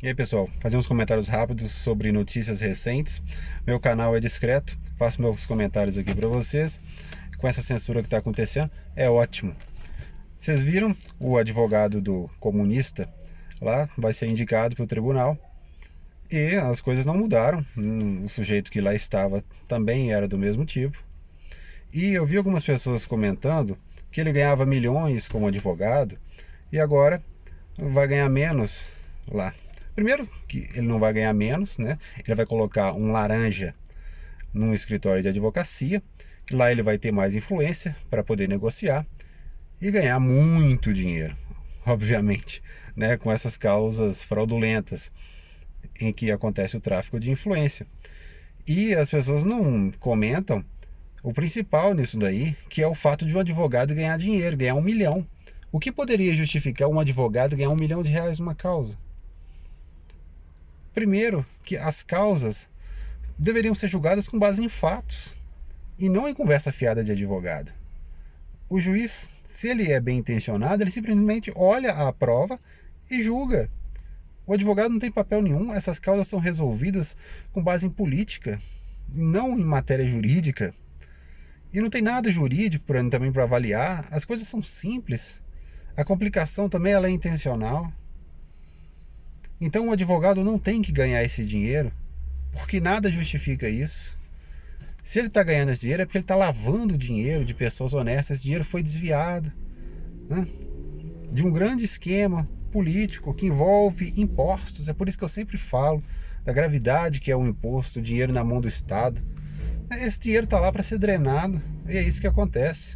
E aí, pessoal, fazer uns comentários rápidos sobre notícias recentes. Meu canal é discreto, faço meus comentários aqui para vocês. Com essa censura que está acontecendo, é ótimo. Vocês viram? O advogado do comunista lá vai ser indicado para o tribunal e as coisas não mudaram. O sujeito que lá estava também era do mesmo tipo. E eu vi algumas pessoas comentando que ele ganhava milhões como advogado e agora vai ganhar menos lá. Primeiro, que ele não vai ganhar menos, né? Ele vai colocar um laranja num escritório de advocacia. Lá ele vai ter mais influência para poder negociar e ganhar muito dinheiro, obviamente, né? Com essas causas fraudulentas em que acontece o tráfico de influência. E as pessoas não comentam o principal nisso daí, que é o fato de um advogado ganhar dinheiro, ganhar 1 milhão. O que poderia justificar um advogado ganhar R$ 1 milhão numa causa? Primeiro, que as causas deveriam ser julgadas com base em fatos e não em conversa fiada de advogado. O juiz, se ele é bem intencionado, ele simplesmente olha a prova e julga. O advogado não tem papel nenhum, essas causas são resolvidas com base em política, e não em matéria jurídica. E não tem nada jurídico também para avaliar, as coisas são simples. A complicação também ela é intencional. Então o advogado não tem que ganhar esse dinheiro, porque nada justifica isso. Se ele está ganhando esse dinheiro é porque ele está lavando dinheiro de pessoas honestas. Esse dinheiro foi desviado, né, de um grande esquema político que envolve impostos. É por isso que eu sempre falo da gravidade que é um imposto, o dinheiro na mão do Estado. Esse dinheiro está lá para ser drenado e é isso que acontece.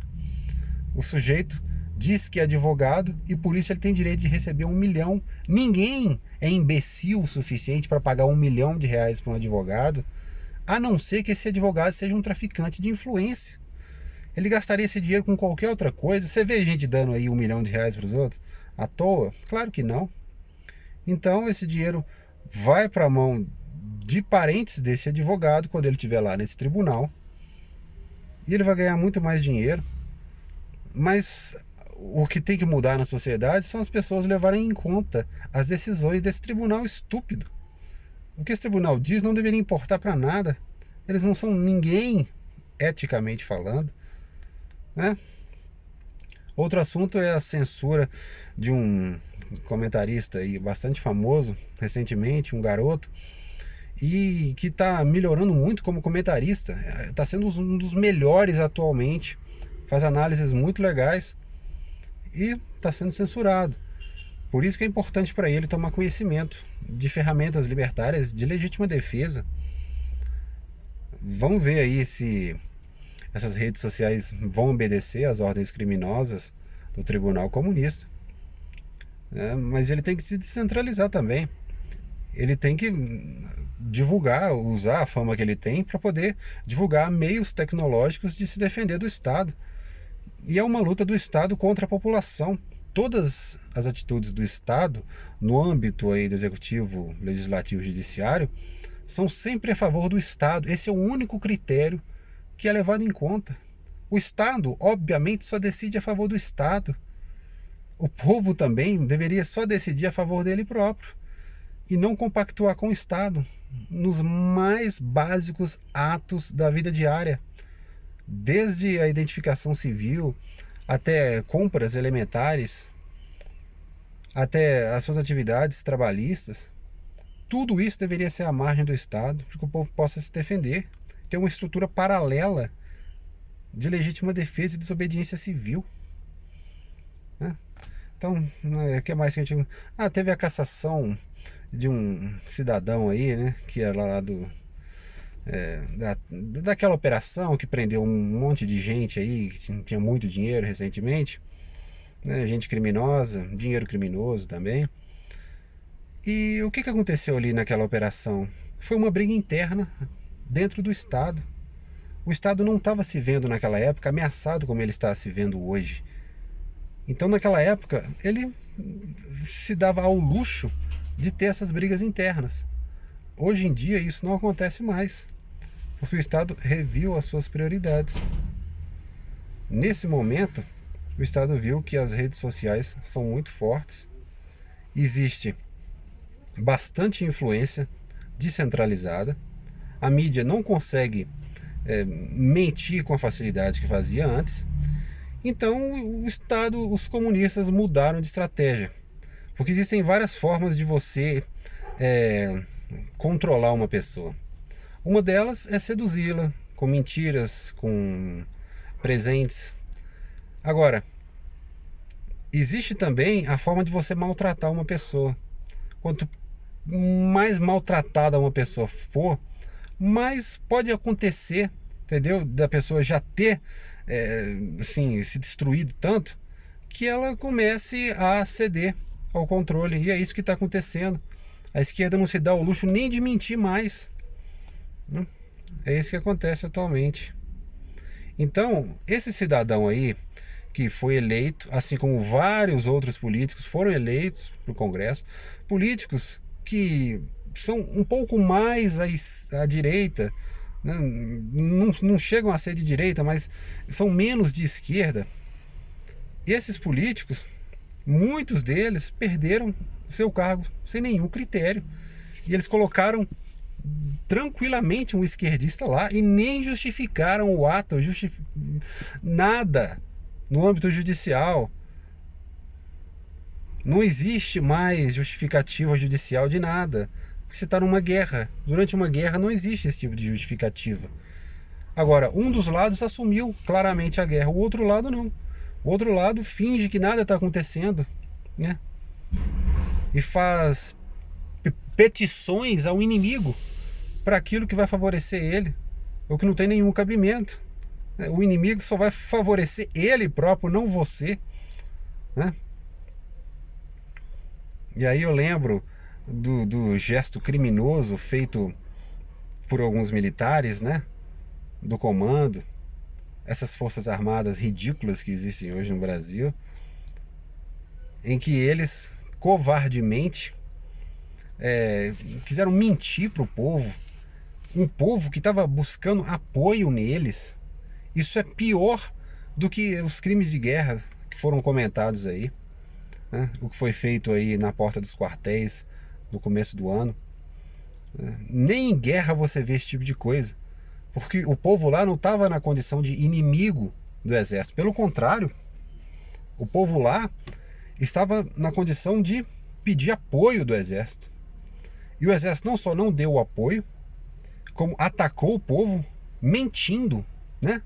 O sujeito diz que é advogado e por isso ele tem direito de receber 1 milhão. Ninguém é imbecil o suficiente para pagar R$ 1 milhão para um advogado, a não ser que esse advogado seja um traficante de influência. Ele gastaria esse dinheiro com qualquer outra coisa. Você vê gente dando aí R$ 1 milhão para os outros à toa? Claro que não. Então esse dinheiro vai para a mão de parentes desse advogado quando ele estiver lá nesse tribunal e ele vai ganhar muito mais dinheiro. Mas o que tem que mudar na sociedade são as pessoas levarem em conta as decisões desse tribunal estúpido. O que esse tribunal diz não deveria importar para nada. Eles não são ninguém, eticamente falando, né? Outro assunto é a censura de um comentarista aí bastante famoso recentemente, um garoto, e que está melhorando muito como comentarista. Está sendo um dos melhores atualmente, faz análises muito legais e está sendo censurado. Por isso que é importante para ele tomar conhecimento de ferramentas libertárias de legítima defesa. Vamos ver aí se essas redes sociais vão obedecer às ordens criminosas do Tribunal Comunista. Mas ele tem que se descentralizar também. Ele tem que divulgar, usar a fama que ele tem para poder divulgar meios tecnológicos de se defender do Estado. E é uma luta do Estado contra a população. Todas as atitudes do Estado, no âmbito aí do Executivo, Legislativo e Judiciário, são sempre a favor do Estado. Esse é o único critério que é levado em conta. O Estado, obviamente, só decide a favor do Estado. O povo também deveria só decidir a favor dele próprio e não compactuar com o Estado nos mais básicos atos da vida diária, desde a identificação civil até compras elementares, até as suas atividades trabalhistas. Tudo isso deveria ser à margem do Estado, para que o povo possa se defender, ter uma estrutura paralela de legítima defesa e desobediência civil, né? Então, o que mais que a gente... teve a cassação de um cidadão aí, né, que era lá daquela operação que prendeu um monte de gente aí, que tinha muito dinheiro recentemente, né, gente criminosa, dinheiro criminoso também. E o que aconteceu ali naquela operação? Foi uma briga interna dentro do Estado. O Estado não estava se vendo naquela época ameaçado como ele está se vendo hoje. Então, naquela época, ele se dava ao luxo de ter essas brigas internas. Hoje em dia, isso não acontece mais, porque o Estado reviu as suas prioridades. Nesse momento, o Estado viu que as redes sociais são muito fortes. Existe bastante influência descentralizada. A mídia não consegue mentir com a facilidade que fazia antes. Então o Estado, os comunistas mudaram de estratégia, porque existem várias formas de você controlar uma pessoa. Uma delas é seduzi-la com mentiras, com presentes. Agora, existe também a forma de você maltratar uma pessoa. Quanto mais maltratada uma pessoa for, mais pode acontecer, entendeu? Da pessoa já ter assim, se destruído tanto que ela comece a ceder ao controle. E é isso que está acontecendo. A esquerda não se dá o luxo nem de mentir mais. É isso que acontece atualmente. Então, esse cidadão aí que foi eleito, assim como vários outros políticos foram eleitos para o Congresso, políticos que são um pouco mais à direita, né? Não chegam a ser de direita, mas são menos de esquerda. E esses políticos, muitos deles perderam o seu cargo sem nenhum critério. E eles colocaram tranquilamente um esquerdista lá e nem justificaram o ato, nada no âmbito judicial. Não existe mais justificativa judicial de nada. Você está numa guerra. Durante uma guerra não existe esse tipo de justificativa. Agora, um dos lados assumiu claramente a guerra, o outro lado não. O outro lado finge que nada está acontecendo, né? E faz petições ao inimigo para aquilo que vai favorecer ele, ou que não tem nenhum cabimento. O inimigo só vai favorecer ele próprio, não você, né? E aí eu lembro do gesto criminoso feito por alguns militares, né? Do comando, essas forças armadas ridículas que existem hoje no Brasil, em que eles covardemente quiseram mentir para o povo, um povo que estava buscando apoio neles. Isso é pior do que os crimes de guerra que foram comentados aí, né? O que foi feito aí na porta dos quartéis no começo do ano. Nem em guerra você vê esse tipo de coisa, porque o povo lá não estava na condição de inimigo do exército. Pelo contrário, o povo lá estava na condição de pedir apoio do exército. E o exército não só não deu o apoio, como atacou o povo mentindo, né?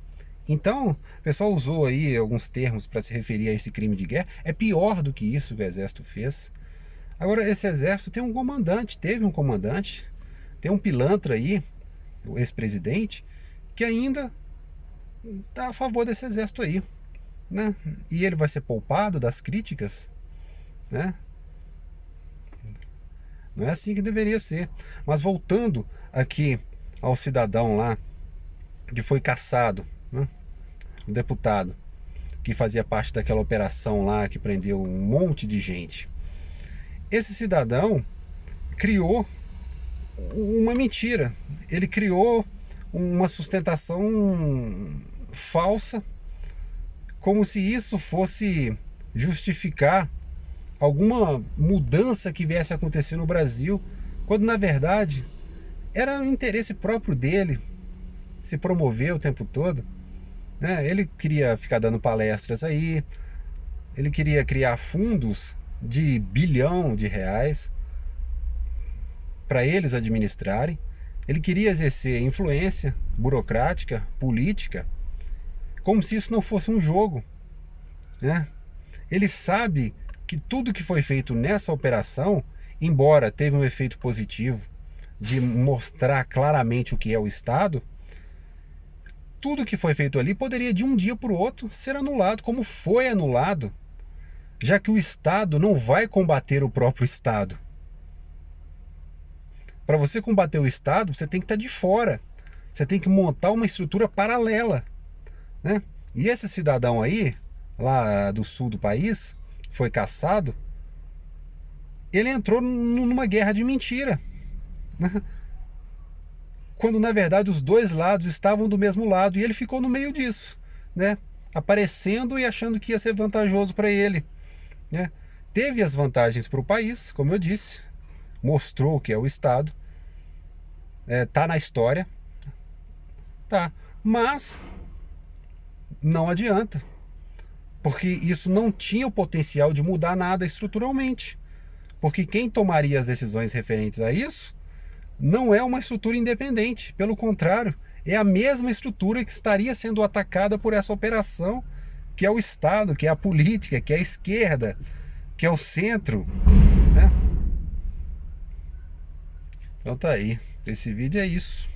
Então, o pessoal usou aí alguns termos para se referir a esse crime de guerra. É pior do que isso que o exército fez. Agora, esse exército tem um comandante, teve um comandante, tem um pilantra aí, o ex-presidente, que ainda está a favor desse exército aí, né? E ele vai ser poupado das críticas, né? Não é assim que deveria ser. Mas voltando aqui ao cidadão lá que foi cassado, né? O deputado que fazia parte daquela operação lá que prendeu um monte de gente. Esse cidadão criou uma mentira. Ele criou uma sustentação falsa, como se isso fosse justificar alguma mudança que viesse a acontecer no Brasil, quando na verdade era um interesse próprio dele se promover o tempo todo, né? Ele queria ficar dando palestras aí, ele queria criar fundos de R$ 1 bilhão para eles administrarem, ele queria exercer influência burocrática, política, como se isso não fosse um jogo, né? Ele sabe que tudo que foi feito nessa operação, embora teve um efeito positivo de mostrar claramente o que é o Estado, tudo que foi feito ali poderia de um dia para o outro ser anulado, como foi anulado, já que o Estado não vai combater o próprio Estado. Para você combater o Estado, você tem que estar de fora, você tem que montar uma estrutura paralela, né? E esse cidadão aí, lá do sul do país, foi caçado, ele entrou numa guerra de mentira, né? Quando na verdade os dois lados estavam do mesmo lado, e ele ficou no meio disso, né? Aparecendo e achando que ia ser vantajoso para ele, né? Teve as vantagens para o país, como eu disse, mostrou o que é o Estado, tá na história, tá, mas não adianta, porque isso não tinha o potencial de mudar nada estruturalmente, porque quem tomaria as decisões referentes a isso não é uma estrutura independente, pelo contrário, é a mesma estrutura que estaria sendo atacada por essa operação, que é o Estado, que é a política, que é a esquerda, que é o centro, né? Então tá aí, esse vídeo é isso.